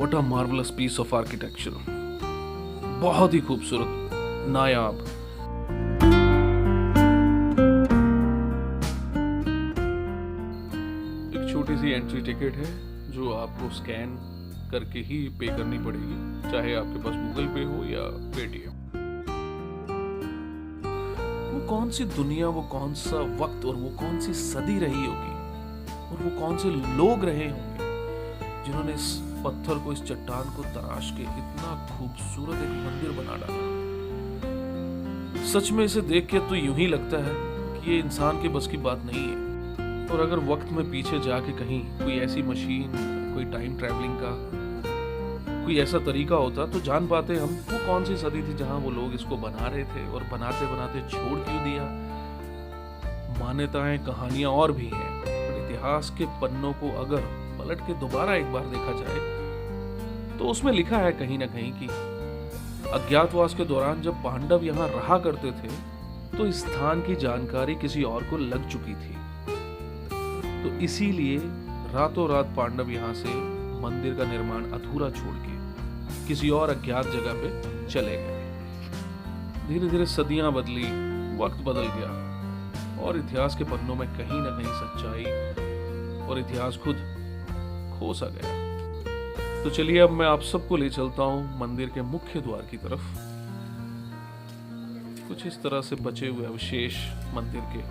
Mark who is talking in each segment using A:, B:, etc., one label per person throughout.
A: What a marvellous piece of architecture, बहुत ही खूबसूरत, नायाब। एक छोटी सी एंट्री टिकट है जो आपको स्कैन करके ही पे करनी पड़ेगी, चाहे आपके पास गूगल पे हो या पेटीएम। वो कौन सी दुनिया, वो कौन सा वक्त और वो कौन सी सदी रही होगी और वो कौन से लोग रहे होंगे जिन्होंने इस पत्थर को, इस चट्टान को तराश के इतना खूबसूरत एक मंदिर बना डाला। सच में इसे देख के तो यूं ही लगता है कि ये इंसान के बस की बात नहीं है। और अगर वक्त में पीछे जाके कहीं कोई ऐसी मशीन, कोई टाइम ट्रैवलिंग का कोई ऐसा तरीका होता तो जान पाते हम वो कौन सी सदी थी जहां वो लोग इसको बना रहे थे और बनाते बनाते छोड़ क्यों दिया। मान्यताएं, कहानियां और भी हैं, पर इतिहास के पन्नों को अगर पलट के दोबारा एक बार देखा जाए तो उसमें लिखा है कहीं ना कहीं कि अज्ञातवास के दौरान जब पांडव यहाँ रहा करते थे तो इस स्थान की जानकारी किसी और को लग चुकी थी। तो इसीलिए रातों रात पांडव यहाँ से मंदिर का निर्माण अधूरा छोड़ के किसी और अज्ञात जगह पे चले गए। धीरे धीरे सदियां बदली, वक्त बदल गया और इतिहास के पन्नों में कहीं ना कहीं सच्चाई और इतिहास खुद खो सा गया। तो चलिए अब मैं आप सबको ले चलता हूं मंदिर के मुख्य द्वार की तरफ। कुछ इस तरह से बचे हुए अवशेष मंदिर के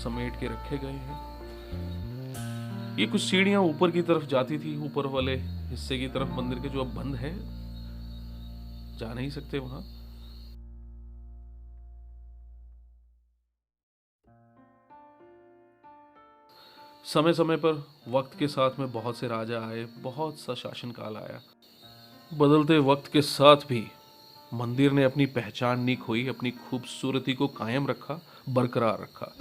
A: समेट के रखे गए हैं। ये कुछ सीढ़ियां ऊपर की तरफ जाती थी, ऊपर वाले हिस्से की तरफ मंदिर के, जो अब बंद है, जा नहीं सकते वहां। समय समय पर वक्त के साथ में बहुत से राजा आए, बहुत सा शासनकाल आया। बदलते वक्त के साथ भी मंदिर ने अपनी पहचान नहीं खोई, अपनी खूबसूरती को कायम रखा, बरकरार रखा।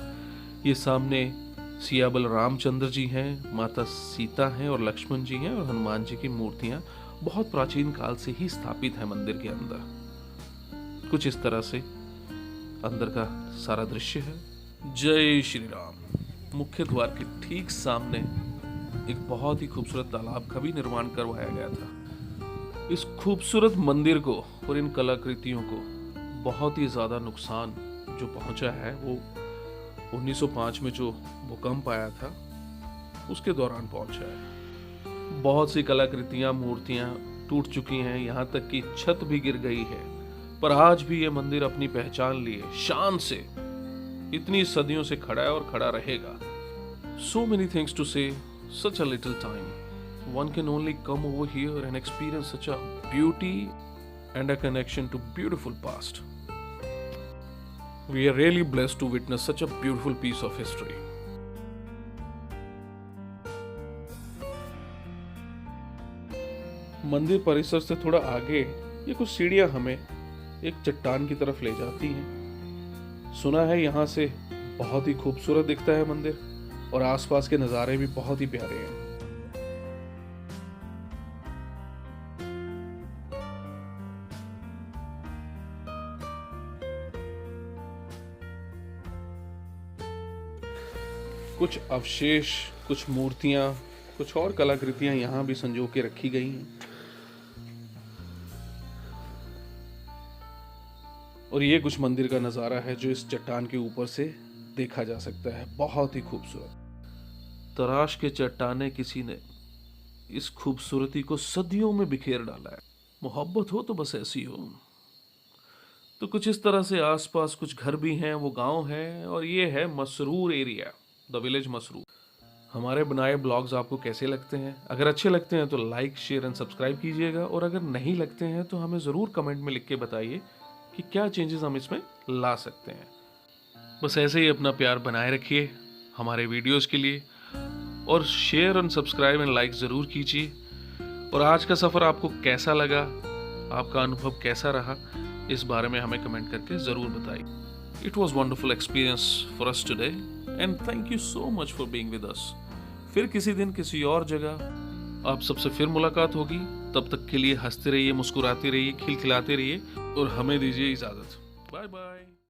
A: ये सामने सियाबल रामचंद्र जी हैं, माता सीता हैं और लक्ष्मण जी हैं और हनुमान जी की मूर्तियां बहुत प्राचीन काल से ही स्थापित है मंदिर के अंदर। कुछ इस तरह से अंदर का सारा दृश्य है। जय श्री राम। मुख्य द्वार के ठीक सामने एक बहुत ही खूबसूरत तालाब का भी निर्माण करवाया गया था। इस खूबसूरत मंदिर को और इन कलाकृतियों को बहुत ही ज्यादा नुकसान जो पहुंचा है वो 1905 में जो भूकंप आया था उसके दौरान पहुंचा है। बहुत सी कलाकृतियां, मूर्तियां टूट चुकी हैं, यहाँ तक कि छत भी गिर गई है, पर आज भी ये मंदिर अपनी पहचान लिए शान से इतनी सदियों से खड़ा है और खड़ा रहेगा। So many things to say, such a little time. One can only come over here and experience such a beauty and a connection to beautiful past. We are really blessed to witness such a beautiful piece of history. मंदिर परिसर से थोड़ा आगे ये कुछ सीढ़ियां हमें एक चट्टान की तरफ ले जाती हैं। सुना है यहाँ से बहुत ही खूबसूरत दिखता है मंदिर और आसपास के नज़ारे भी बहुत ही प्यारे हैं। कुछ अवशेष, कुछ मूर्तियां, कुछ और कलाकृतियां यहाँ भी संजो के रखी गई हैं। और ये कुछ मंदिर का नज़ारा है जो इस चट्टान के ऊपर से देखा जा सकता है। बहुत ही खूबसूरत तराश के चट्टाने किसी ने इस खूबसूरती को सदियों में बिखेर डाला है। मोहब्बत हो तो बस ऐसी हो। तो कुछ इस तरह से आसपास कुछ घर भी हैं, वो गांव है और ये है Masroor area, the village Masroor. हमारे बनाए ब्लॉग्स आपको कैसे लगते हैं? अगर अच्छे लगते हैं तो लाइक, शेयर एंड सब्सक्राइब कीजिएगा और अगर नहीं लगते हैं तो हमें ज़रूर कमेंट में लिख के बताइए कि क्या चेंजेस हम इसमें ला सकते हैं। बस ऐसे ही अपना प्यार बनाए रखिए हमारे वीडियोस के लिए और share and subscribe and like ज़रूर कीजिए। और आज का सफ़र आपको कैसा लगा, आपका अनुभव कैसा रहा, इस बारे में हमें कमेंट करके ज़रूर बताइए। It was wonderful experience for us today and thank you so much for being with us. फिर किसी दिन किसी और जगह आप सबसे फिर मुलाकात होगी। तब तक के लिए हंसते रहिए, मुस्कुराते रहिए, खिलखिलाते रहिए और हमें दीजिए इजाज़त। Bye bye.